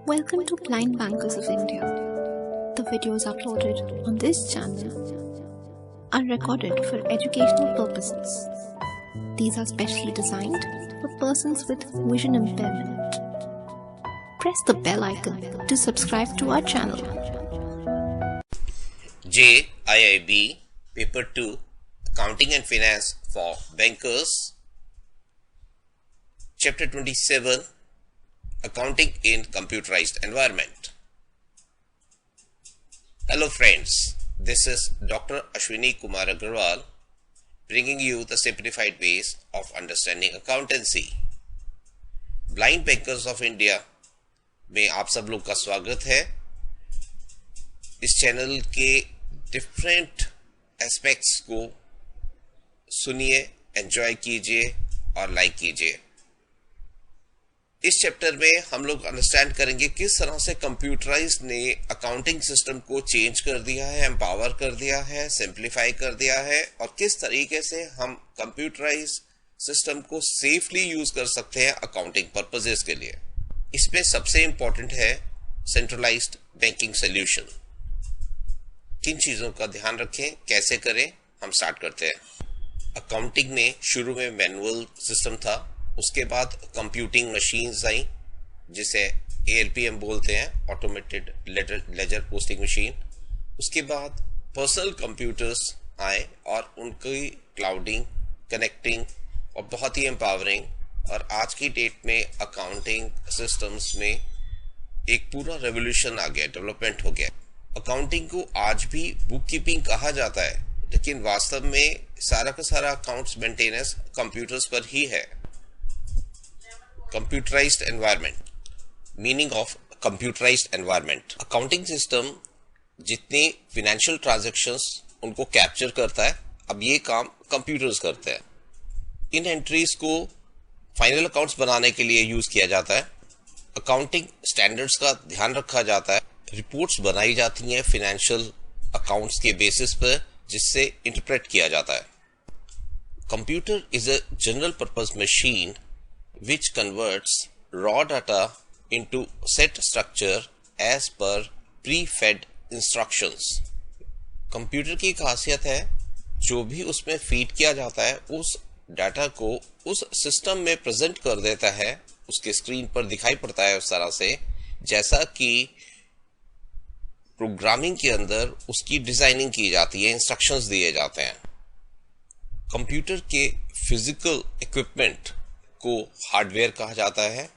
Welcome to Blind Bankers of India. The videos uploaded on this channel are recorded for educational purposes. These are specially designed for persons with vision impairment. Press the bell icon to subscribe to our channel. JIIB Paper 2 Accounting and Finance for Bankers, Chapter 27 Accounting in Computerized Environment. Hello friends, this is Dr. Ashwini Kumar Agarwal bringing you the simplified ways of understanding accountancy. Blind Bankers of India में आप सब लोग का स्वागत है। इस channel के different aspects को सुनिए, एंजॉय कीजिए और लाइक कीजिए। इस चैप्टर में हम लोग अंडरस्टैंड करेंगे किस तरह से कंप्यूटराइज ने अकाउंटिंग सिस्टम को चेंज कर दिया है, एम्पावर कर दिया है, सिंप्लीफाई कर दिया है और किस तरीके से हम कंप्यूटराइज सिस्टम को सेफली यूज कर सकते हैं अकाउंटिंग पर्पसेस के लिए। इसमें सबसे इंपॉर्टेंट है सेंट्रलाइज्ड बैंकिंग सॉल्यूशन। किन चीजों का ध्यान रखें, कैसे करें, हम स्टार्ट करते हैं। अकाउंटिंग में शुरू में मैनुअल सिस्टम था, उसके बाद कंप्यूटिंग मशीन्स आई जिसे ALPM बोलते हैं, ऑटोमेटेड लेजर पोस्टिंग मशीन। उसके बाद पर्सनल कंप्यूटर्स आए और उनकी क्लाउडिंग, कनेक्टिंग और बहुत ही एम्पावरिंग। और आज की डेट में अकाउंटिंग सिस्टम्स में एक पूरा रेवोल्यूशन आ गया, डेवलपमेंट हो गया। अकाउंटिंग को आज भी बुक कीपिंग कहा जाता है, लेकिन वास्तव में सारा का सारा अकाउंट्स मेंटेनेंस कंप्यूटर्स पर ही है। Computerised environment, meaning of computerised environment. Accounting system जितने फिनेंशियल ट्रांजैक्शंस उनको कैप्चर करता है, अब ये काम कंप्यूटर्स करते हैं। इन एंट्रीज को फाइनल अकाउंट्स बनाने के लिए यूज किया जाता है। अकाउंटिंग स्टैंडर्ड्स का ध्यान रखा जाता है। रिपोर्ट्स बनाई जाती हैं फाइनेंशियल अकाउंट्स के बेसिस पर, जिससे इंटरप्रेट किया जाता है। Computer is a general purpose machine which converts raw data into set structure as per pre-fed instructions। Computer की खासियत है जो भी उसमें फीड किया जाता है उस डाटा को उस सिस्टम में प्रेजेंट कर देता है, उसके स्क्रीन पर दिखाई पड़ता है उस तरह से जैसा कि प्रोग्रामिंग के अंदर उसकी डिजाइनिंग की जाती है, इंस्ट्रक्शंस दिए जाते हैं। कंप्यूटर के फिजिकल इक्विपमेंट को हार्डवेयर कहा जाता है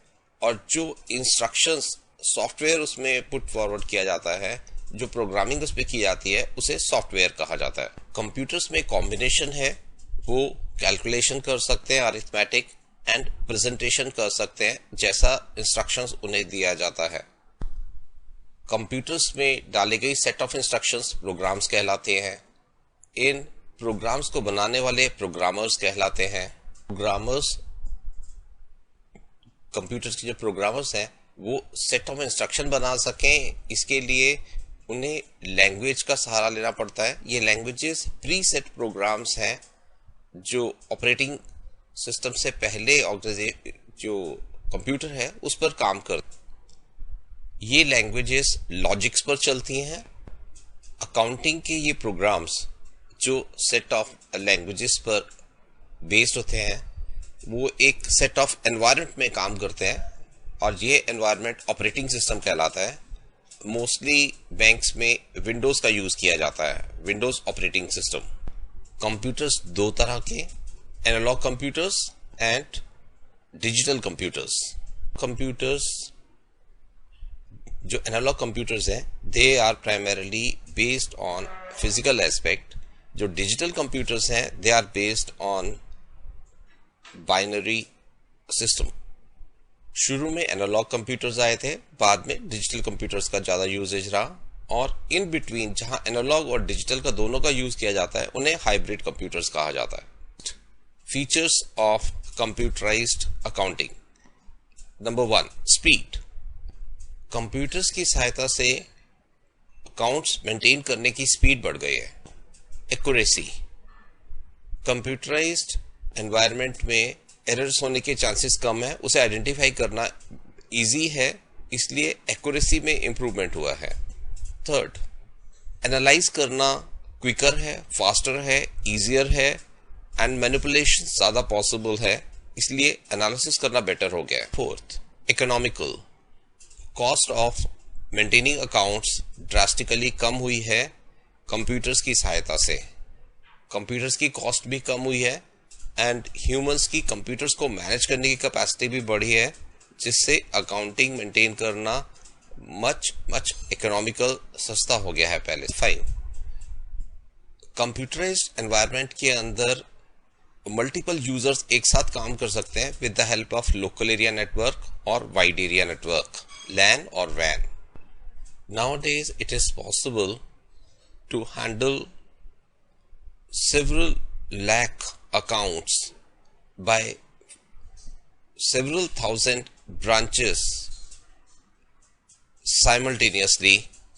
और जो इंस्ट्रक्शंस सॉफ्टवेयर उसमें पुट फॉरवर्ड किया जाता है, जो प्रोग्रामिंग उस पर की जाती है, उसे सॉफ्टवेयर कहा जाता है। कंप्यूटर्स में कॉम्बिनेशन है, वो कैलकुलेशन कर सकते हैं, अरिथमेटिक एंड प्रेजेंटेशन कर सकते हैं जैसा इंस्ट्रक्शंस उन्हें दिया जाता है। कंप्यूटर्स में डाली गई सेट ऑफ इंस्ट्रक्शंस प्रोग्राम्स कहलाते हैं। इन प्रोग्राम्स को बनाने वाले प्रोग्रामर्स कहलाते हैं। प्रोग्रामर्स, कंप्यूटर्स के जो प्रोग्रामर्स हैं वो सेट ऑफ इंस्ट्रक्शन बना सकें, इसके लिए उन्हें लैंग्वेज का सहारा लेना पड़ता है। ये लैंग्वेजेस प्री सेट प्रोग्राम्स हैं जो ऑपरेटिंग सिस्टम से पहले जो कंप्यूटर है उस पर काम कर। ये लैंग्वेजेस लॉजिक्स पर चलती हैं। अकाउंटिंग के ये प्रोग्राम्स जो सेट ऑफ लैंग्वेजेस पर बेस्ड होते हैं वो एक सेट ऑफ एनवायरनमेंट में काम करते हैं और ये एनवायरनमेंट ऑपरेटिंग सिस्टम कहलाता है। मोस्टली बैंक्स में विंडोज का यूज किया जाता है, विंडोज ऑपरेटिंग सिस्टम। कंप्यूटर्स दो तरह के, analogue computers and digital computers. Computers जो एनालॉग कंप्यूटर्स हैं they are primarily based on physical aspect. जो डिजिटल कंप्यूटर्स हैं they are based on binary system. शुरू में एनालॉग कंप्यूटर्स आए थे, बाद में डिजिटल कंप्यूटर्स का ज्यादा यूजेज रहा और इन बिटवीन जहां एनालॉग और डिजिटल का दोनों का यूज किया जाता है उन्हें हाइब्रिड कंप्यूटर्स कहा जाता है। Features of computerised accounting. Number 1, speed. Computers की सहायता से अकाउंट्स मेंटेन करने की स्पीड बढ़ गई है। एक्यूरेसी। कंप्यूटराइज्ड एनवायरनमेंट में एरर्स होने के चांसेस कम है, उसे आइडेंटिफाई करना इजी है इसलिए एक्यूरेसी में इम्प्रूवमेंट हुआ है। थर्ड, एनालाइज करना क्विकर है, फास्टर है, ईजियर है एंड मैनिपुलेशन ज़्यादा पॉसिबल है, इसलिए एनालिसिस करना बेटर हो गया है। Fourth, economical, cost of maintaining accounts drastically कम हुई है कंप्यूटर्स की सहायता से। कंप्यूटर्स की कॉस्ट भी कम हुई है एंड ह्यूमंस की कंप्यूटर्स को मैनेज करने की कैपेसिटी भी बढ़ी है, जिससे अकाउंटिंग मेंटेन करना मच इकोनॉमिकल, सस्ता हो गया है पहले। 5, कंप्यूटराइज्ड एनवायरनमेंट के अंदर मल्टीपल यूजर्स एक साथ काम कर सकते हैं with the help of local area network और वाइड एरिया नेटवर्क, LAN और WAN. Nowadays it is possible to handle several lakh accounts by several thousand branches simultaneously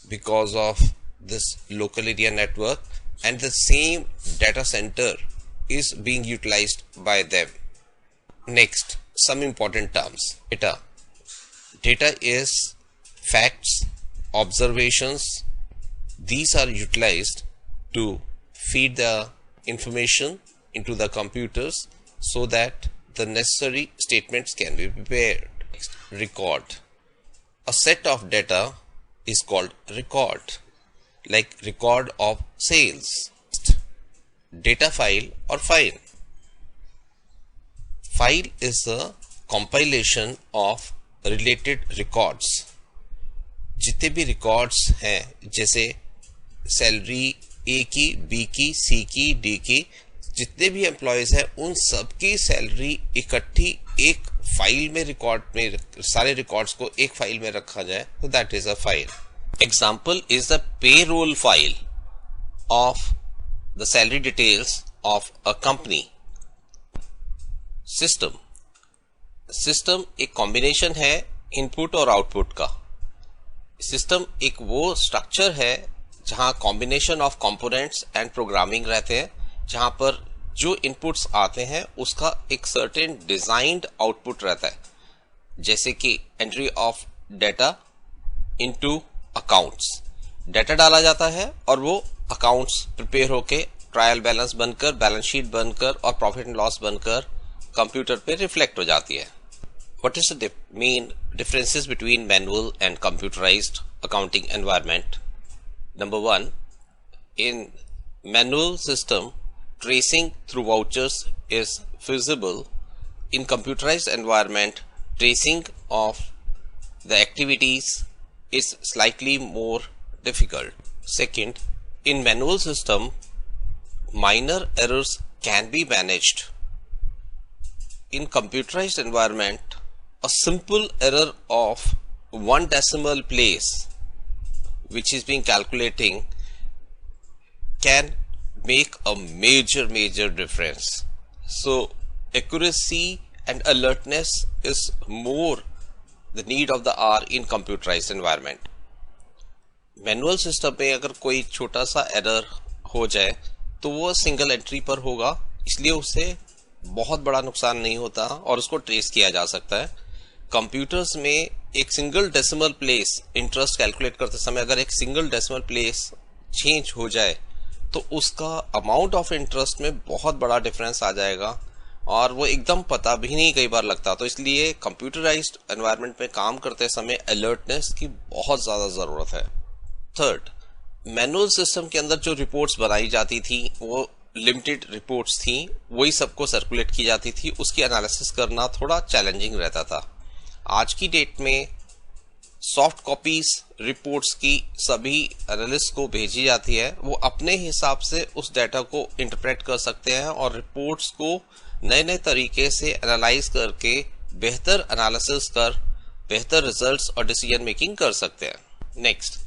because of this local area network, and the same data center is being utilized by them. Next, some important terms. Data is facts, observations. These are utilized to feed the information into the computers so that the necessary statements can be prepared. Next, record. A set of data is called record, like record of sales. Data file or file. File is a compilation of related records. जितने भी records हैं, जैसे salary ए की, B की, सी की, D की, जितने भी एम्प्लॉयज हैं उन सब की सैलरी इकट्ठी एक फाइल में रिकॉर्ड में, सारे रिकॉर्ड्स को एक फाइल में रखा जाए, तो that is a file. Example is the payroll file of the salary details of a company. System एक कॉम्बिनेशन है इनपुट और आउटपुट का. सिस्टम एक वो स्ट्रक्चर है जहां combination of components and programming रहते हैं, जहां पर जो इनपुट्स आते हैं उसका एक सर्टेन डिजाइन्ड आउटपुट रहता है, जैसे कि entry of data into accounts. Data डाला जाता है और वो अकाउंट्स प्रिपेयर होके ट्रायल बैलेंस बनकर, बैलेंस शीट बनकर और प्रॉफिट एंड लॉस बनकर कंप्यूटर पे रिफ्लेक्ट हो जाती है. What is the main differences between manual and computerized accounting environment? Number one, in manual system, tracing through vouchers is feasible. In computerized environment, tracing of the activities is slightly more difficult. Second, in manual system, minor errors can be managed. In computerized environment, a simple error of 1 decimal place which is being calculating can make a major difference. So accuracy and alertness is more the need of the hour in computerized environment. Manual system में अगर कोई छोटा सा error हो जाए तो वो single entry पर होगा, इसलिए उससे बहुत बड़ा नुकसान नहीं होता और उसको ट्रेस किया जा सकता है. कंप्यूटर्स में एक single decimal place interest calculate करते समय अगर एक सिंगल डेसिमल प्लेस चेंज हो जाए तो उसका अमाउंट ऑफ इंटरेस्ट में बहुत बड़ा डिफरेंस आ जाएगा और वो एकदम पता भी नहीं कई बार लगता. तो इसलिए कंप्यूटराइज्ड एनवायरनमेंट में काम करते समय अलर्टनेस की बहुत ज्यादा जरूरत है. थर्ड, मैनुअल सिस्टम के अंदर जो रिपोर्ट्स बनाई जाती थी वो लिमिटेड रिपोर्ट्स थी, वही सबको सर्कुलेट की जाती थी, उसकी एनालिसिस करना थोड़ा चैलेंजिंग रहता था. आज की डेट में सॉफ्ट कॉपीज रिपोर्ट्स की सभी एनालिस्ट को भेजी जाती है, वो अपने हिसाब से उस डाटा को इंटरप्रेट कर सकते हैं और रिपोर्ट्स को नए तरीके से एनालाइज करके बेहतर एनालिसिस कर बेहतर रिजल्ट्स और डिसीजन मेकिंग कर सकते हैं. नेक्स्ट,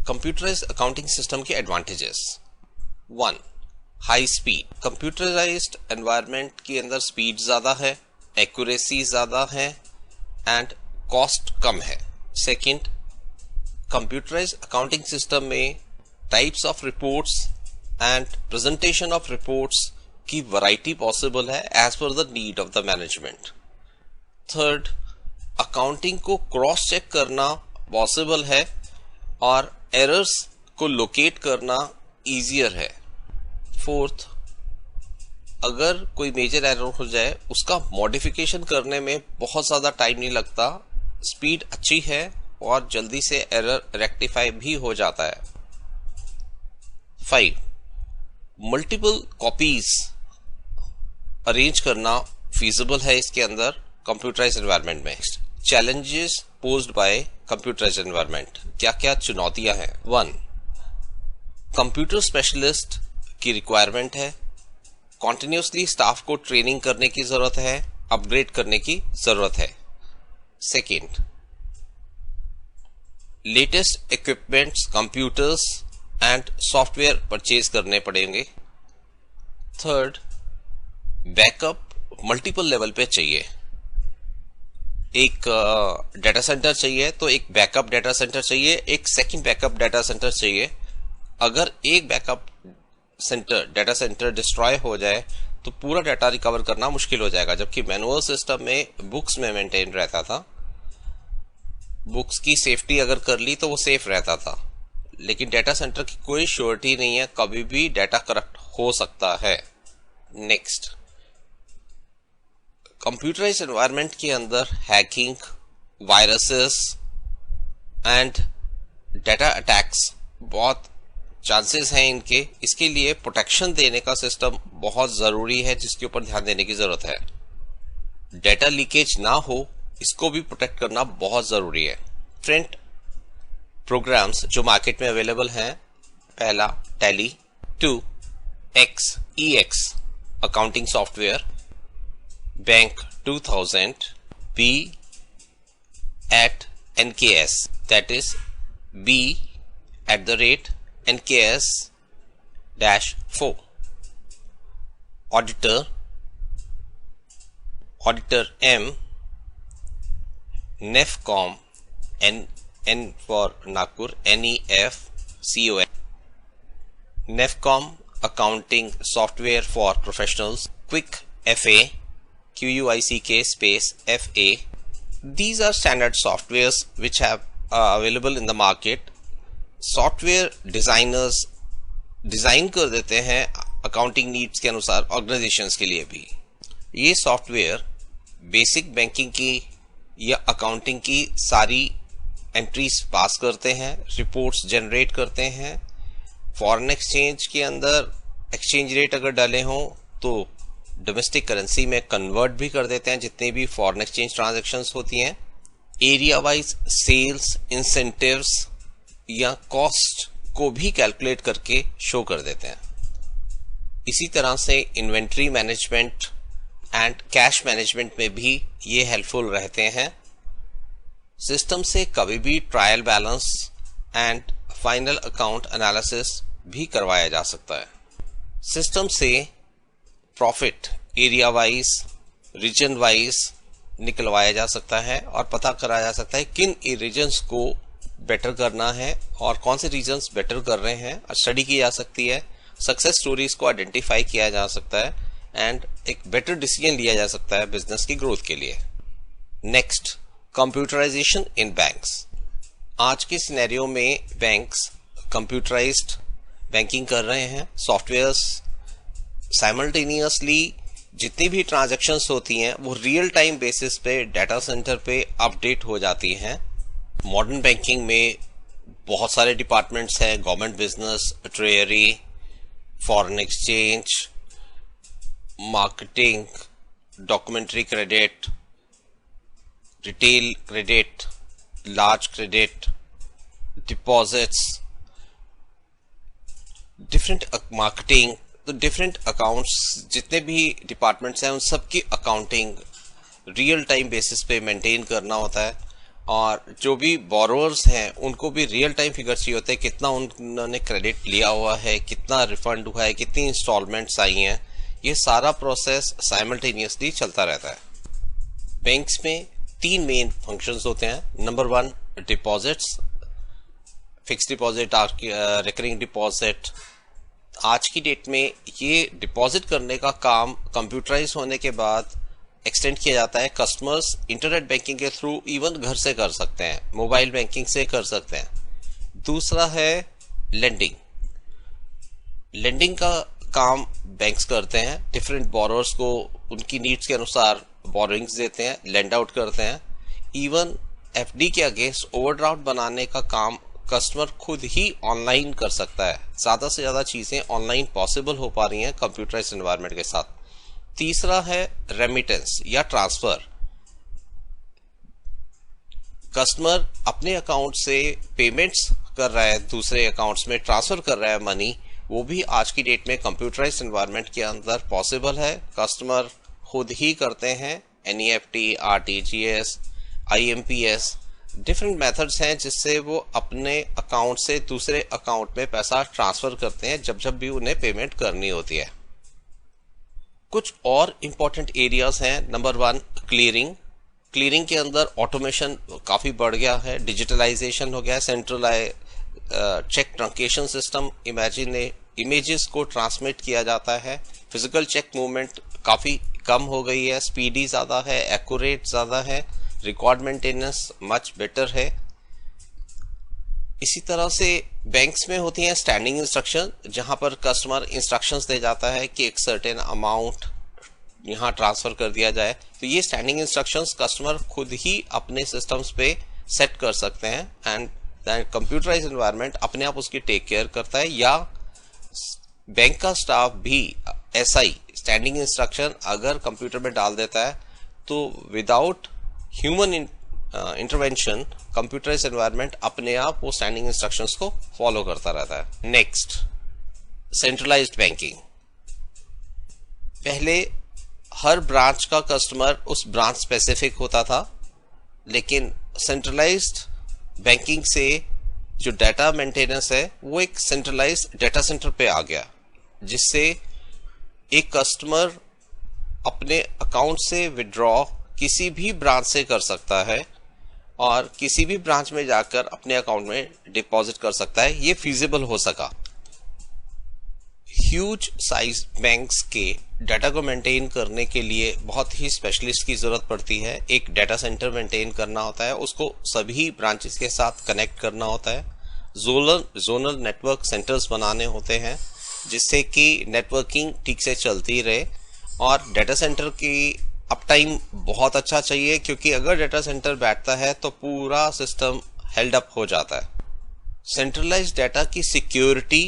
कंप्यूटराइज्ड अकाउंटिंग सिस्टम के advantages. 1, high speed. Computerised environment के अंदर स्पीड ज्यादा है, एक्यूरेसी ज्यादा है एंड कॉस्ट कम है. सेकंड, कंप्यूटराइज्ड अकाउंटिंग सिस्टम में types of reports and presentation of reports की वैरायटी पॉसिबल है as per the need of the management. Third, accounting को क्रॉस चेक करना पॉसिबल है और एरर्स को लोकेट करना ईजियर है। फोर्थ, अगर कोई मेजर एरर हो जाए उसका मॉडिफिकेशन करने में बहुत ज़्यादा टाइम नहीं लगता, स्पीड अच्छी है और जल्दी से एरर रेक्टिफाई भी हो जाता है। 5, मल्टीपल कॉपीज अरेंज करना फीजिबल है इसके अंदर कंप्यूटराइज्ड एनवायरनमेंट में। Challenges posed by computerised environment, क्या क्या चुनौतियां हैं। 1, कंप्यूटर स्पेशलिस्ट की रिक्वायरमेंट है, कॉन्टिन्यूसली स्टाफ को ट्रेनिंग करने की जरूरत है, अपग्रेड करने की जरूरत है। Second, latest equipments, computers and software purchase करने पड़ेंगे। थर्ड, बैकअप मल्टीपल लेवल पे चाहिए। एक डाटा सेंटर चाहिए तो एक बैकअप डाटा सेंटर चाहिए, एक सेकंड बैकअप डाटा सेंटर चाहिए। अगर एक बैकअप डाटा सेंटर डिस्ट्रॉय हो जाए तो पूरा डाटा रिकवर करना मुश्किल हो जाएगा, जबकि मैनुअल सिस्टम में बुक्स में मेंटेन रहता था। बुक्स की सेफ्टी अगर कर ली तो वो सेफ रहता था, लेकिन डाटा सेंटर की कोई श्योरिटी नहीं है, कभी भी डाटा करप्ट हो सकता है। नेक्स्ट, कंप्यूटराइज्ड एनवायरनमेंट के अंदर hacking, viruses and data attacks बहुत चांसेस हैं इनके। इसके लिए प्रोटेक्शन देने का सिस्टम बहुत जरूरी है जिसके ऊपर ध्यान देने की जरूरत है। डाटा लीकेज ना हो इसको भी प्रोटेक्ट करना बहुत जरूरी है। फ्रंट प्रोग्राम्स जो मार्केट में अवेलेबल हैं, पहला tally, 2 EX accounting software, bank 2000, B at NKS, that is B@NKS-4, auditor M, NEFCOM, N for Nagpur, NEFCOM, NEFCOM accounting software for professionals, Quick FA, QUICK space FA. These are standard softwares which have available in the market. Software designers design कर देते हैं accounting needs के अनुसार organisations के लिए भी। ये software basic banking की या अकाउंटिंग की सारी एंट्रीज पास करते हैं, रिपोर्ट्स जनरेट करते हैं। फॉरेन एक्सचेंज के अंदर एक्सचेंज रेट अगर डाले हों तो डोमेस्टिक करेंसी में कन्वर्ट भी कर देते हैं जितनी भी फॉरेन एक्सचेंज ट्रांजैक्शंस होती हैं। एरिया वाइज सेल्स, इंसेंटिव्स या कॉस्ट को भी कैलकुलेट करके शो कर देते हैं। इसी तरह से inventory management and cash management में भी ये हेल्पफुल रहते हैं। सिस्टम से कभी भी trial balance and final account analysis भी करवाया जा सकता है। सिस्टम से profit area wise, region wise निकलवाया जा सकता है और पता करा जा सकता है किन रीजन्स को बेटर करना है और कौन से रीजन्स बेटर कर रहे हैं। स्टडी की जा सकती है, सक्सेस स्टोरीज को आइडेंटिफाई किया जा सकता है एंड एक बेटर डिसीजन लिया जा सकता है बिजनेस की ग्रोथ के लिए। नेक्स्ट, कंप्यूटराइजेशन इन बैंक्स। आज के सिनेरियो में बैंक्स कंप्यूटराइज्ड बैंकिंग कर रहे हैं। सॉफ्टवेयर्स साइमल्टेनियसली जितनी भी ट्रांजैक्शंस होती हैं वो रियल टाइम बेसिस पे डाटा सेंटर पे अपडेट हो जाती हैं। मॉडर्न बैंकिंग में बहुत सारे डिपार्टमेंट्स हैं, government business, treasury, foreign exchange, marketing, documentary credit, retail credit, large credit, deposits, different marketing. तो डिफरेंट अकाउंट्स जितने भी डिपार्टमेंट्स हैं उन सब की अकाउंटिंग रियल टाइम बेसिस पे मेंटेन करना होता है और जो भी बोरोअर्स हैं उनको भी रियल टाइम फिगर चाहिए होता है, कितना उन्होंने क्रेडिट लिया हुआ है, कितना रिफंड हुआ है, कितनी इंस्टॉलमेंट्स आई हैं। ये सारा प्रोसेस साइमल्टेनियसली चलता रहता है। बैंक्स में 3 मेन फंक्शंस होते हैं। Number 1 deposits, fix deposit, recurring deposit. आज की डेट में ये डिपॉजिट करने का काम कंप्यूटराइज होने के बाद एक्सटेंड किया जाता है। कस्टमर्स इंटरनेट बैंकिंग के थ्रू इवन घर से कर सकते हैं, मोबाइल बैंकिंग से कर सकते हैं। दूसरा है लेंडिंग। लेंडिंग का काम बैंक्स करते हैं, डिफरेंट बोरोअर्स को उनकी नीड्स के अनुसार बोरोइंग्स देते हैं, लेंड आउट करते हैं। इवन एफडी के अगेंस्ट ओवरड्राफ्ट बनाने का काम कस्टमर खुद ही ऑनलाइन कर सकता है। ज़्यादा से ज़्यादा चीज़ें ऑनलाइन पॉसिबल हो पा रही हैं कंप्यूटराइज्ड एनवायरनमेंट के साथ। तीसरा है रेमिटेंस या ट्रांसफ़र। कस्टमर अपने अकाउंट से पेमेंट्स कर रहा है, दूसरे अकाउंट्स में ट्रांसफ़र कर रहा है मनी, वो भी आज की डेट में कंप्यूटराइज्ड एनवायरनमेंट के अंदर पॉसिबल है। कस्टमर खुद ही करते हैं। NEFT, RTGS, IMPS, different methods हैं जिससे वो अपने अकाउंट से दूसरे अकाउंट में पैसा ट्रांसफ़र करते हैं जब जब भी उन्हें पेमेंट करनी होती है। कुछ और इम्पॉर्टेंट एरियाज हैं। Number 1, clearing. क्लियरिंग के अंदर ऑटोमेशन काफ़ी बढ़ गया है, डिजिटलाइजेशन हो गया है, centralise cheque truncation system, images को ट्रांसमिट किया जाता है। फिजिकल चेक मूवमेंट काफ़ी कम हो गई है, स्पीडी ज़्यादा है, एक्यूरेट ज़्यादा है, रिकॉर्ड मेंटेनेंस मच बेटर है। इसी तरह से बैंक्स में होती हैं स्टैंडिंग इंस्ट्रक्शन, जहां पर कस्टमर इंस्ट्रक्शंस दे जाता है कि एक सर्टेन अमाउंट यहां ट्रांसफ़र कर दिया जाए। तो ये स्टैंडिंग इंस्ट्रक्शंस कस्टमर खुद ही अपने सिस्टम्स पे सेट कर सकते हैं एंड कंप्यूटराइज्ड एनवायरनमेंट अपने आप उसकी टेक केयर करता है। या बैंक का स्टाफ भी एसआई स्टैंडिंग इंस्ट्रक्शन अगर कंप्यूटर में डाल देता है तो without human intervention computerised environment अपने आप वो स्टैंडिंग इंस्ट्रक्शंस को फॉलो करता रहता है। Next, centralised banking. पहले हर ब्रांच का कस्टमर उस ब्रांच स्पेसिफिक होता था, लेकिन सेंट्रलाइज्ड बैंकिंग से जो डाटा मेंटेनेंस है वो एक सेंट्रलाइज्ड डाटा सेंटर पे आ गया, जिससे एक कस्टमर अपने अकाउंट से विड्रॉ किसी भी ब्रांच से कर सकता है और किसी भी ब्रांच में जाकर अपने अकाउंट में डिपॉजिट कर सकता है। ये फीजिबल हो सका। ह्यूज साइज बैंक्स के डाटा को मेंटेन करने के लिए बहुत ही स्पेशलिस्ट की ज़रूरत पड़ती है। एक डाटा सेंटर मेंटेन करना होता है, उसको सभी ब्रांचेस के साथ कनेक्ट करना होता है, जोनल नेटवर्क सेंटर्स बनाने होते हैं जिससे कि नेटवर्किंग ठीक से चलती रहे। और डाटा सेंटर की अप टाइम बहुत अच्छा चाहिए, क्योंकि अगर डाटा सेंटर बैठता है तो पूरा सिस्टम हेल्ड अप हो जाता है। सेंट्रलाइज्ड डाटा की सिक्योरिटी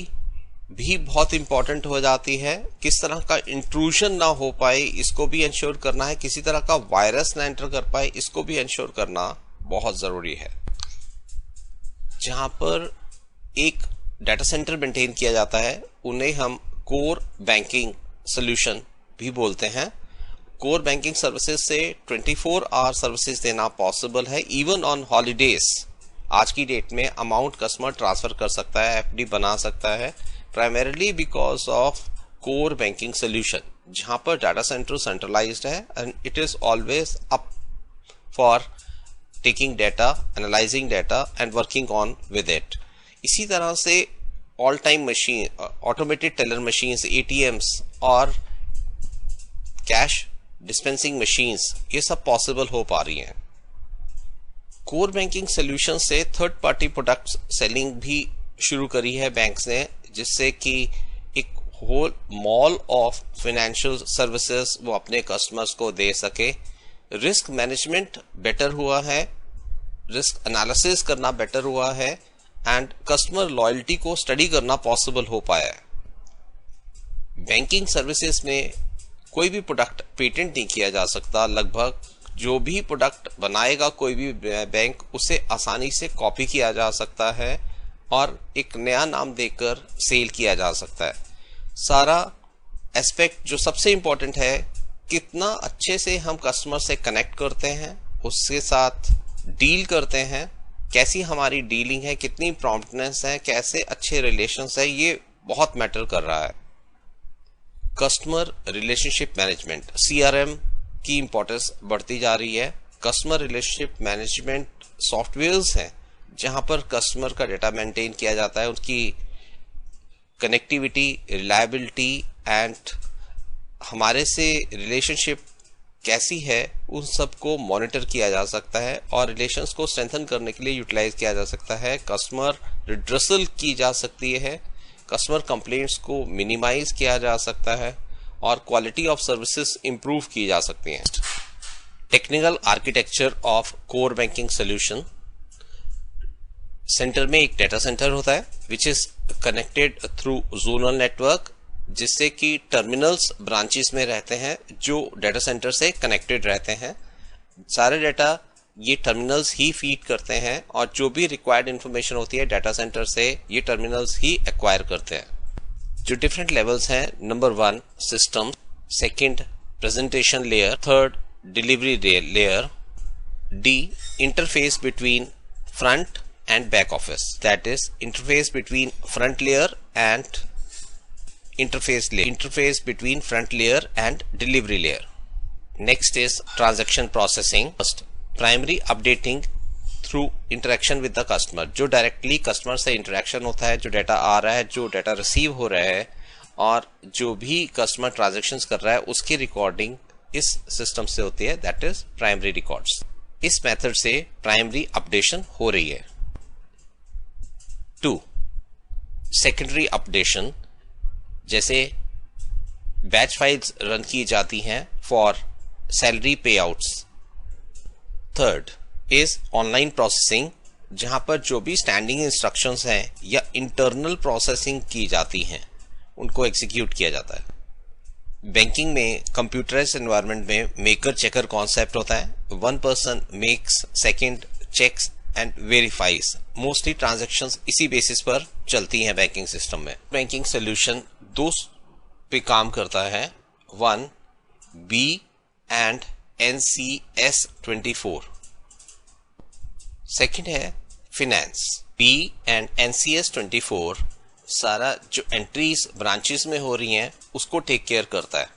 भी बहुत इंपॉर्टेंट हो जाती है। किस तरह का इंट्रूजन ना हो पाए इसको भी इंश्योर करना है, किसी तरह का वायरस ना एंटर कर पाए इसको भी इंश्योर करना बहुत ज़रूरी है। जहां पर एक डाटा सेंटर मेंटेन किया जाता है उन्हें हम कोर बैंकिंग सोल्यूशन भी बोलते हैं। कोर बैंकिंग सर्विसेज से 24 आवर सर्विसेज देना पॉसिबल है। इवन ऑन हॉलीडेज आज की डेट में अमाउंट कस्टमर ट्रांसफर कर सकता है, एफडी बना सकता है, primarily because of core banking solution, जहां पर डाटा सेंटर सेंट्रलाइज्ड है and it is always up for taking data, analysing data and working on with it. इसी तरह से all time machine, automated teller machines, ATMs और cash dispensing machines, ये सब possible हो पा रही हैं। कोर बैंकिंग सोल्यूशन से थर्ड पार्टी प्रोडक्ट्स सेलिंग भी शुरू करी है बैंक्स ने, जिससे कि एक whole mall of financial services वो अपने कस्टमर्स को दे सके। रिस्क मैनेजमेंट बेटर हुआ है, रिस्क एनालिसिस करना बेटर हुआ है एंड कस्टमर लॉयल्टी को स्टडी करना पॉसिबल हो पाया है। बैंकिंग सर्विसेज में कोई भी प्रोडक्ट पेटेंट नहीं किया जा सकता। लगभग जो भी प्रोडक्ट बनाएगा कोई भी बैंक, उसे आसानी से कॉपी किया जा सकता है और एक नया नाम देकर सेल किया जा सकता है। सारा एस्पेक्ट जो सबसे इम्पोर्टेंट है, कितना अच्छे से हम कस्टमर से कनेक्ट करते हैं, उसके साथ डील करते हैं, कैसी हमारी डीलिंग है, कितनी प्रॉम्प्टनेस है, कैसे अच्छे रिलेशंस है, ये बहुत मैटर कर रहा है। कस्टमर रिलेशनशिप मैनेजमेंट, CRM की इम्पोर्टेंस बढ़ती जा रही है। कस्टमर रिलेशनशिप मैनेजमेंट सॉफ्टवेयर्स हैं जहां पर कस्टमर का डेटा मेंटेन किया जाता है, उनकी कनेक्टिविटी, रिलायबिलिटी एंड हमारे से रिलेशनशिप कैसी है उन सब को मॉनिटर किया जा सकता है और रिलेशंस को स्ट्रेंथन करने के लिए यूटिलाइज किया जा सकता है। कस्टमर रिड्रेसल की जा सकती है, कस्टमर कंप्लेंट्स को मिनिमाइज किया जा सकता है और क्वालिटी ऑफ सर्विसेज इंप्रूव की जा सकती हैं। Technical architecture of core banking solution. Centre में एक डाटा सेंटर होता है which is connected through zonal network, जिससे कि टर्मिनल्स ब्रांचेस में रहते हैं जो डाटा सेंटर से कनेक्टेड रहते हैं। सारे डाटा ये टर्मिनल्स ही फीड करते हैं और जो भी रिक्वायर्ड इंफॉर्मेशन होती है डाटा सेंटर से ये टर्मिनल्स ही एक्वायर करते हैं। जो डिफरेंट लेवल्स हैं, number 1 system, second presentation layer, third delivery layer, D interface between front and back office, that is interface between front layer and interface between front layer and delivery layer. Next is transaction processing. First, primary updating through interaction with the customer, जो directly customer से interaction होता है, जो data आ रहा है, जो data receive हो रहा है और जो भी customer transactions कर रहा है उसकी recording इस system से होती है, that is primary records. इस method से primary updation हो रही है। 2. सेकेंडरी अपडेशन, जैसे बैच फाइल्स रन की जाती हैं फॉर सैलरी पे outs. Third is online processing, जहां पर जो भी स्टैंडिंग इंस्ट्रक्शंस हैं या इंटरनल प्रोसेसिंग की जाती हैं उनको एग्जीक्यूट किया जाता है। बैंकिंग में कंप्यूटराइज्ड एनवायरनमेंट में मेकर चेकर कॉन्सेप्ट होता है। One person makes, second checks and verifies. Mostly transactions इसी बेसिस पर चलती हैं बैंकिंग सिस्टम में। बैंकिंग सोल्यूशन 2 पे काम करता है। 1 बी एंड NCS 24, सेकेंड है फिनेंस। बी एंड NCS 24 सारा जो एंट्रीज ब्रांचेस में हो रही हैं उसको टेक केयर करता है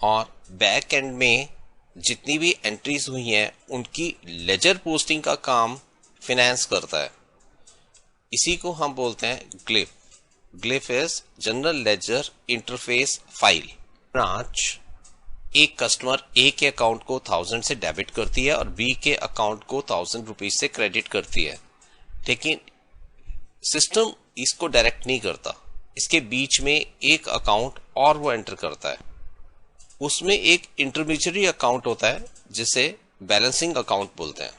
और बैक एंड में जितनी भी एंट्रीज हुई हैं उनकी लेजर पोस्टिंग का काम फिनेंस करता है। इसी को हम बोलते हैं glyph. Glyph is general ledger interface file. Branch एक कस्टमर ए के अकाउंट को 1000 से डेबिट करती है और बी के अकाउंट को 1000 रुपीज से क्रेडिट करती है, लेकिन सिस्टम इसको डायरेक्ट नहीं करता। इसके बीच में एक अकाउंट और वो एंटर करता है, उसमें एक इंटरमीडिएरी अकाउंट होता है जिसे बैलेंसिंग अकाउंट बोलते हैं।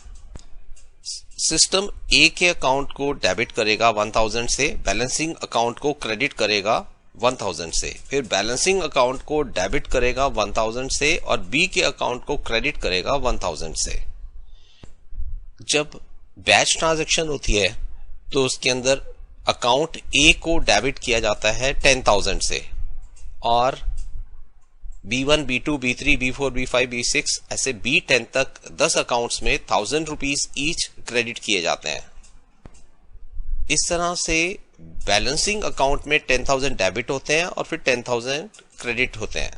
सिस्टम ए के अकाउंट को डेबिट करेगा 1000 से, बैलेंसिंग अकाउंट को क्रेडिट करेगा 1000 से, फिर बैलेंसिंग अकाउंट को डेबिट करेगा 1000 से और बी के अकाउंट को क्रेडिट करेगा 1000 से। जब बैच ट्रांजैक्शन होती है तो उसके अंदर अकाउंट ए को डेबिट किया जाता है 10,000 से और B1, B2, B3, B4, B5, B6 ऐसे B10 तक 10 अकाउंट्स में 1000 रुपीज ईच क्रेडिट किए जाते हैं। इस तरह से बैलेंसिंग अकाउंट में 10,000 डेबिट होते हैं और फिर 10,000 क्रेडिट होते हैं।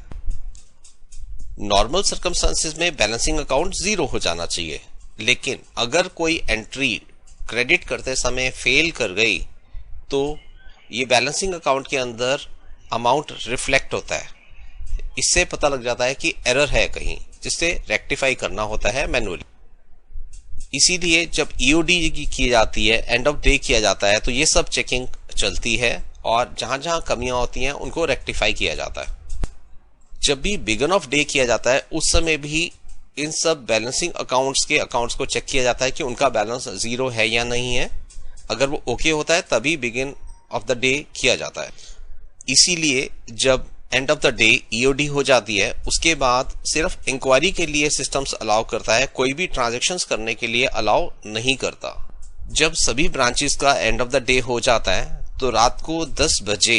नॉर्मल सर्कमस्टांसेस में बैलेंसिंग अकाउंट 0 हो जाना चाहिए, लेकिन अगर कोई एंट्री क्रेडिट करते समय फेल कर गई तो ये बैलेंसिंग अकाउंट के अंदर अमाउंट रिफ्लेक्ट होता है। इससे पता लग जाता है कि एरर है कहीं, जिससे रेक्टिफाई करना होता है मैनुअली। इसीलिए जब EOD की जाती है, एंड ऑफ डे किया जाता है, तो ये सब चेकिंग चलती है और जहां जहां कमियां होती हैं उनको रेक्टिफाई किया जाता है। जब भी बिगन ऑफ डे किया जाता है उस समय भी इन सब बैलेंसिंग अकाउंट्स के अकाउंट्स को चेक किया जाता है कि उनका बैलेंस 0 है या नहीं है। अगर वो ओके होता है तभी बिगिन ऑफ द डे किया जाता है। इसीलिए जब end of the day EOD हो जाती है उसके बाद सिर्फ इंक्वायरी के लिए सिस्टम्स अलाउ करता है, कोई भी ट्रांजैक्शंस करने के लिए अलाउ नहीं करता। जब सभी ब्रांचेस का एंड ऑफ द डे हो जाता है तो रात को 10 बजे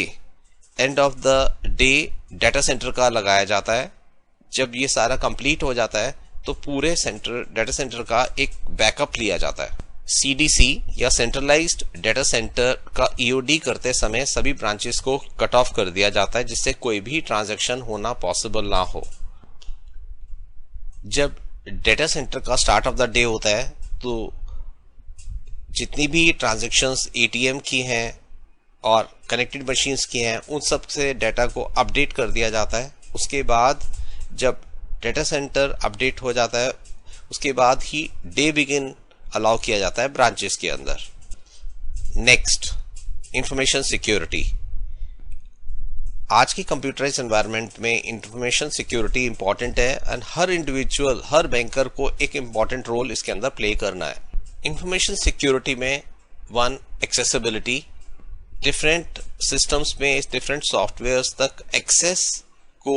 end of the day data centre का लगाया जाता है। जब ये सारा कंप्लीट हो जाता है तो पूरे डाटा सेंटर का एक बैकअप लिया जाता है। CDC या सेंट्रलाइज्ड डाटा सेंटर का EOD करते समय सभी ब्रांचेस को कट ऑफ कर दिया जाता है, जिससे कोई भी ट्रांजैक्शन होना पॉसिबल ना हो। जब डाटा सेंटर का स्टार्ट ऑफ द डे होता है तो जितनी भी ट्रांजैक्शंस ATM की हैं और कनेक्टेड मशीन्स की हैं उन सब से डाटा को अपडेट कर दिया जाता है। उसके बाद जब डेटा सेंटर अपडेट हो जाता है, उसके बाद ही डे बिगिन अलाउ किया जाता है ब्रांचेस के अंदर। Next, information security. आज की कंप्यूटराइज एनवायरनमेंट में इंफॉर्मेशन सिक्योरिटी इंपॉर्टेंट है and her individual, her banker को एक इंपॉर्टेंट रोल इसके अंदर प्ले करना है। इंफॉर्मेशन सिक्योरिटी में वन, एक्सेसिबिलिटी। डिफरेंट सिस्टम्स में डिफरेंट सॉफ्टवेयर्स तक एक्सेस को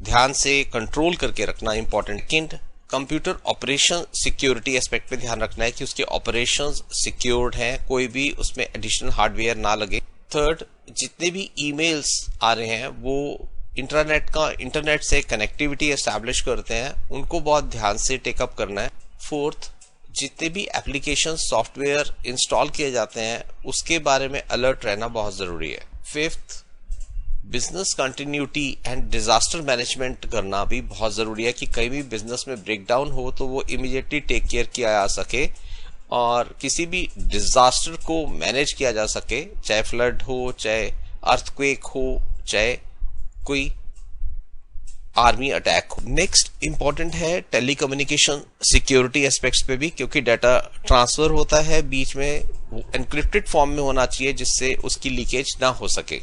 ध्यान से कंट्रोल करके रखना important. Second, computer operation security aspect पे ध्यान रखना है कि उसके ऑपरेशंस सिक्योर्ड हैं, कोई भी उसमें एडिशनल हार्डवेयर ना लगे। थर्ड, जितने भी ईमेल्स आ रहे हैं वो इंटरनेट से कनेक्टिविटी एस्टैब्लिश करते हैं, उनको बहुत ध्यान से टेकअप करना है। फोर्थ, जितने भी एप्लीकेशन सॉफ्टवेयर इंस्टॉल किए जाते हैं उसके बारे में अलर्ट रहना बहुत जरूरी है। Fifth, business continuity and disaster management करना भी बहुत जरूरी है कि कहीं भी बिजनेस में ब्रेकडाउन हो तो वो इमीडिएटली टेक केयर किया जा सके और किसी भी डिजास्टर को मैनेज किया जा सके, चाहे फ्लड हो, चाहे अर्थक्वेक हो, चाहे कोई आर्मी अटैक हो। नेक्स्ट इंपॉर्टेंट है टेलीकम्युनिकेशन सिक्योरिटी एस्पेक्ट्स पे भी, क्योंकि डाटा ट्रांसफर होता है बीच में, एनक्रिप्टेड फॉर्म में होना चाहिए जिससे उसकी लीकेज ना हो सके।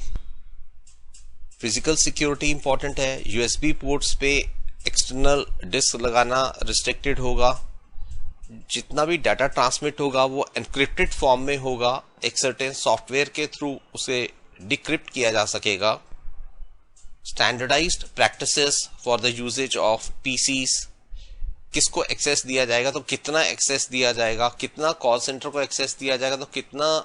फिजिकल सिक्योरिटी इंपॉर्टेंट है, यूएसबी पोर्ट्स पे एक्सटर्नल डिस्क लगाना रिस्ट्रिक्टेड होगा, जितना भी डाटा ट्रांसमिट होगा वो एनक्रिप्टेड फॉर्म में होगा, एक सर्टेन सॉफ्टवेयर के थ्रू उसे डिक्रिप्ट किया जा सकेगा। Standardised practices for the usages of PCs, किसको एक्सेस दिया जाएगा तो कितना एक्सेस दिया जाएगा, कितना कॉल सेंटर को एक्सेस दिया जाएगा तो कितना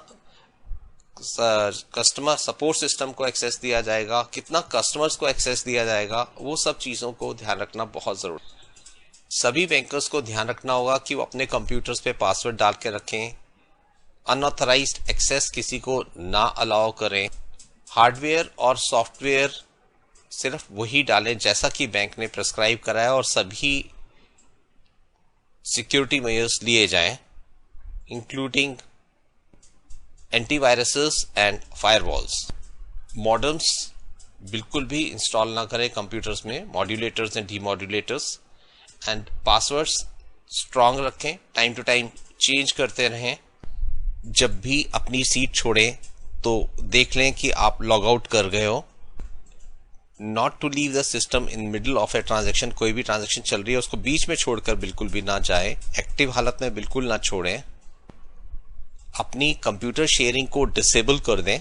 कस्टमर सपोर्ट सिस्टम को एक्सेस दिया जाएगा, कितना कस्टमर्स को एक्सेस दिया जाएगा, वो सब चीज़ों को ध्यान रखना बहुत ज़रूरी है। सभी बैंकर्स को ध्यान रखना होगा कि वो अपने कंप्यूटर्स पे पासवर्ड डाल के रखें, अनऑथराइज्ड एक्सेस किसी को ना अलाउ करें, हार्डवेयर और सॉफ्टवेयर सिर्फ वही डालें जैसा कि बैंक ने प्रिस्क्राइब करा है और सभी सिक्योरिटी मेजर्स लिए जाएं, including antiviruses and firewalls. Modems बिल्कुल भी इंस्टॉल ना करें कंप्यूटर्स में, modulators and demodulators, and passwords strong रखें, टाइम टू टाइम चेंज करते रहें। जब भी अपनी सीट छोड़ें तो देख लें कि आप लॉग आउट कर गए हो। Not to leave the system in middle of a transaction, कोई भी ट्रांजेक्शन चल रही है उसको बीच में छोड़कर बिल्कुल भी ना जाए, एक्टिव हालत में बिल्कुल ना छोड़ें। अपनी कंप्यूटर शेयरिंग को डिसेबल कर दें।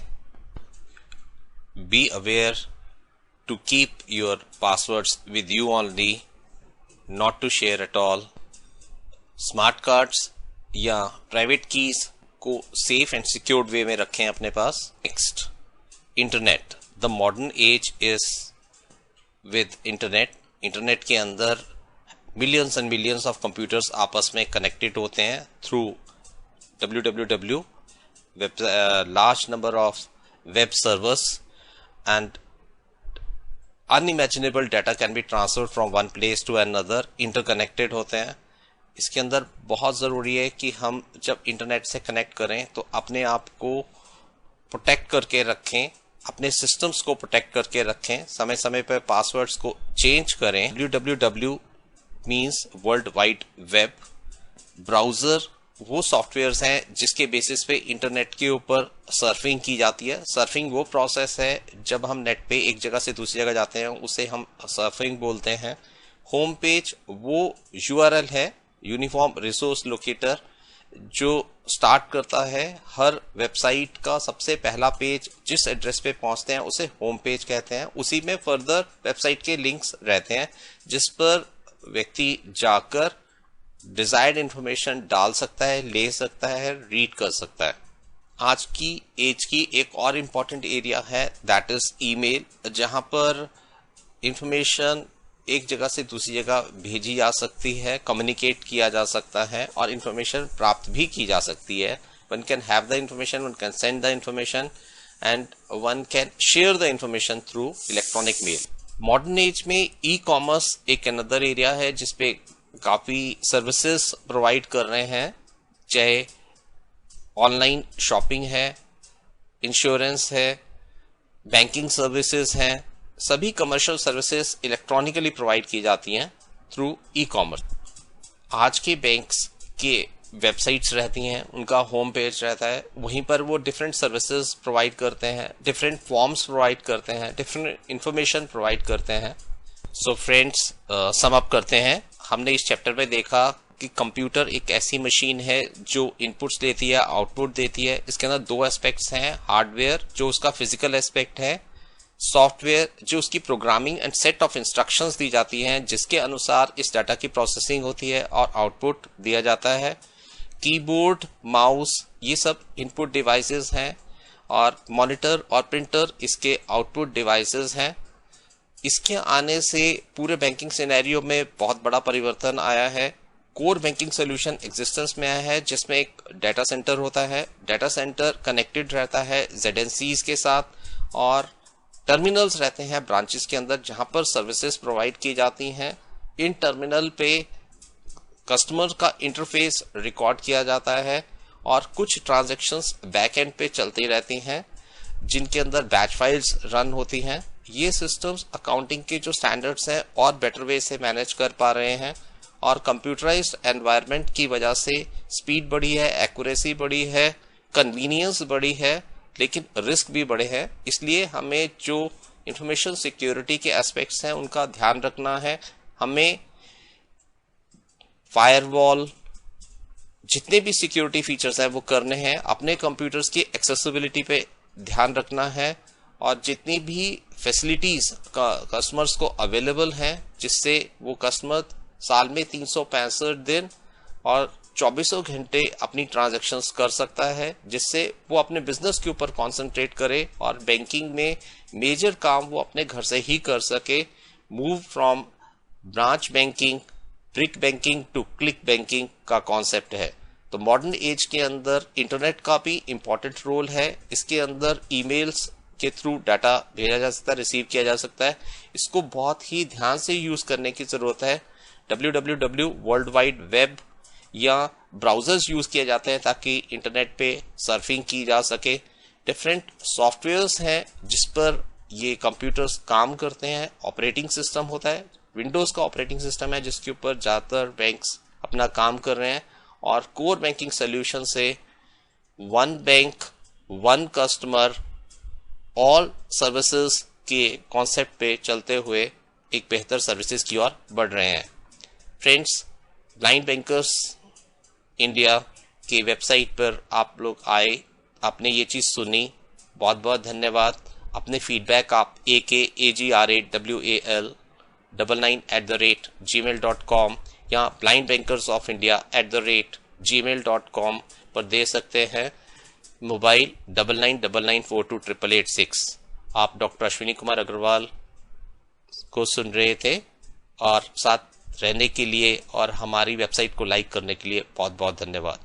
Be aware to keep your passwords with you only, not to share at all. Smart cards या प्राइवेट कीज को सेफ एंड सिक्योर्ड वे में रखें अपने पास। Next, internet. The modern age is with internet. Internet के अंदर millions and millions of computers आपस में कनेक्टेड होते हैं through www, large number of web servers, and unimaginable data can be transferred from one place to another, interconnected होते हैं। इसके अंदर बहुत ज़रूरी है कि हम जब इंटरनेट से कनेक्ट करें तो अपने आप को प्रोटेक्ट करके रखें, अपने सिस्टम्स को प्रोटेक्ट करके रखें, समय समय पर पासवर्ड्स को चेंज करें। www means world wide web. Browser वो सॉफ्टवेयर्स हैं जिसके बेसिस पे इंटरनेट के ऊपर सर्फिंग की जाती है। सर्फिंग वो प्रोसेस है जब हम नेट पे एक जगह से दूसरी जगह जाते हैं, उसे हम सर्फिंग बोलते हैं। होम पेज वो यूआरएल है, यूनिफॉर्म रिसोर्स लोकेटर, जो स्टार्ट करता है हर वेबसाइट का सबसे पहला पेज जिस एड्रेस पे पहुंचते हैं उसे होम पेज कहते हैं। उसी में फर्दर वेबसाइट के लिंक्स रहते हैं जिस पर व्यक्ति जाकर डिजायर्ड इंफॉर्मेशन डाल सकता है, ले सकता है, रीड कर सकता है। आज की एज की एक और इम्पॉर्टेंट एरिया है दैट इज ईमेल, जहां पर इंफॉर्मेशन एक जगह से दूसरी जगह भेजी जा सकती है, कम्युनिकेट किया जा सकता है और इंफॉर्मेशन प्राप्त भी की जा सकती है। One can have the information, one can send the information and one can share the information through electronic mail. Modern age में ई कॉमर्स एक अनदर एरिया है जिसपे काफ़ी सर्विसेज प्रोवाइड कर रहे हैं, चाहे ऑनलाइन शॉपिंग है, इंश्योरेंस है, बैंकिंग सर्विसेज हैं, सभी कमर्शियल सर्विसेज इलेक्ट्रॉनिकली प्रोवाइड की जाती हैं थ्रू ई-कॉमर्स। आज के बैंक्स के वेबसाइट्स रहती हैं, उनका होम पेज रहता है, वहीं पर वो डिफरेंट सर्विसेज प्रोवाइड करते हैं, डिफरेंट फॉर्म्स प्रोवाइड करते हैं, डिफरेंट इंफॉर्मेशन प्रोवाइड करते हैं। सो फ्रेंड्स, सम अप करते हैं। हमने इस चैप्टर में देखा कि कंप्यूटर एक ऐसी मशीन है जो इनपुट्स लेती है, आउटपुट देती है। इसके अंदर दो एस्पेक्ट्स हैं, हार्डवेयर जो उसका फिजिकल एस्पेक्ट है, सॉफ्टवेयर जो उसकी programming and set of instructions दी जाती हैं जिसके अनुसार इस डाटा की प्रोसेसिंग होती है और आउटपुट दिया जाता है। कीबोर्ड, माउस, ये सब इनपुट डिवाइसेस हैं और मॉनिटर और प्रिंटर इसके आउटपुट डिवाइसेस हैं। इसके आने से पूरे बैंकिंग सिनेरियो में बहुत बड़ा परिवर्तन आया है। कोर बैंकिंग सोल्यूशन एग्जिस्टेंस में आया है जिसमें एक डाटा सेंटर होता है। डाटा सेंटर कनेक्टेड रहता है ZNCs के साथ और टर्मिनल्स रहते हैं ब्रांचेस के अंदर जहां पर सर्विसेज प्रोवाइड की जाती हैं। इन टर्मिनल पे कस्टमर का इंटरफेस रिकॉर्ड किया जाता है और कुछ ट्रांजैक्शंस बैक एंड पे चलती रहती हैं जिनके अंदर बैच फाइल्स रन होती हैं। ये सिस्टम्स अकाउंटिंग के जो स्टैंडर्ड्स हैं और बेटर वे से मैनेज कर पा रहे हैं और कंप्यूटराइज्ड एनवायरनमेंट की वजह से स्पीड बढ़ी है, एक्यूरेसी बढ़ी है, कन्वीनियंस बढ़ी है, लेकिन रिस्क भी बढ़े हैं। इसलिए हमें जो इंफॉर्मेशन सिक्योरिटी के एस्पेक्ट्स हैं उनका ध्यान रखना है। हमें फायरवॉल, जितने भी सिक्योरिटी फीचर्स हैं वो करने हैं। अपने कंप्यूटर्स की एक्सेसिबिलिटी पे ध्यान रखना है और जितनी भी फैसिलिटीज कस्टमर्स को अवेलेबल हैं जिससे वो कस्टमर साल में 365 दिन और 24 घंटे अपनी ट्रांजैक्शंस कर सकता है, जिससे वो अपने बिजनेस के ऊपर कंसंट्रेट करे और बैंकिंग में मेजर काम वो अपने घर से ही कर सके। Move from branch banking, brick banking to click banking का कॉन्सेप्ट है। तो मॉडर्न एज के अंदर इंटरनेट का भी इम्पोर्टेंट रोल है। इसके अंदर ईमेल्स के थ्रू डाटा भेजा जा सकता है, रिसीव किया जा सकता है। इसको बहुत ही ध्यान से यूज करने की जरूरत है। www वर्ल्ड वाइड वेब या ब्राउजर्स यूज किए जाते हैं ताकि इंटरनेट पे सर्फिंग की जा सके। डिफरेंट सॉफ्टवेयर्स हैं जिस पर ये कंप्यूटर्स काम करते हैं। ऑपरेटिंग सिस्टम होता है, विंडोज का ऑपरेटिंग सिस्टम है जिसके ऊपर ज्यादातर बैंक्स अपना काम कर रहे हैं और कोर बैंकिंग सोल्यूशन से one bank, one customer, all services के कॉन्सेप्ट पे चलते हुए एक बेहतर सर्विसेज की ओर बढ़ रहे हैं। फ्रेंड्स, ब्लाइंड बैंकर्स इंडिया के वेबसाइट पर आप लोग आए, आपने ये चीज़ सुनी, बहुत बहुत धन्यवाद। अपने फीडबैक आप akagrawl99@gmail.com या blindbankersofindia@gmail.com पर दे सकते हैं। मोबाइल 9999428886। आप डॉक्टर अश्विनी कुमार अग्रवाल को सुन रहे थे और साथ रहने के लिए और हमारी वेबसाइट को लाइक करने के लिए बहुत बहुत धन्यवाद।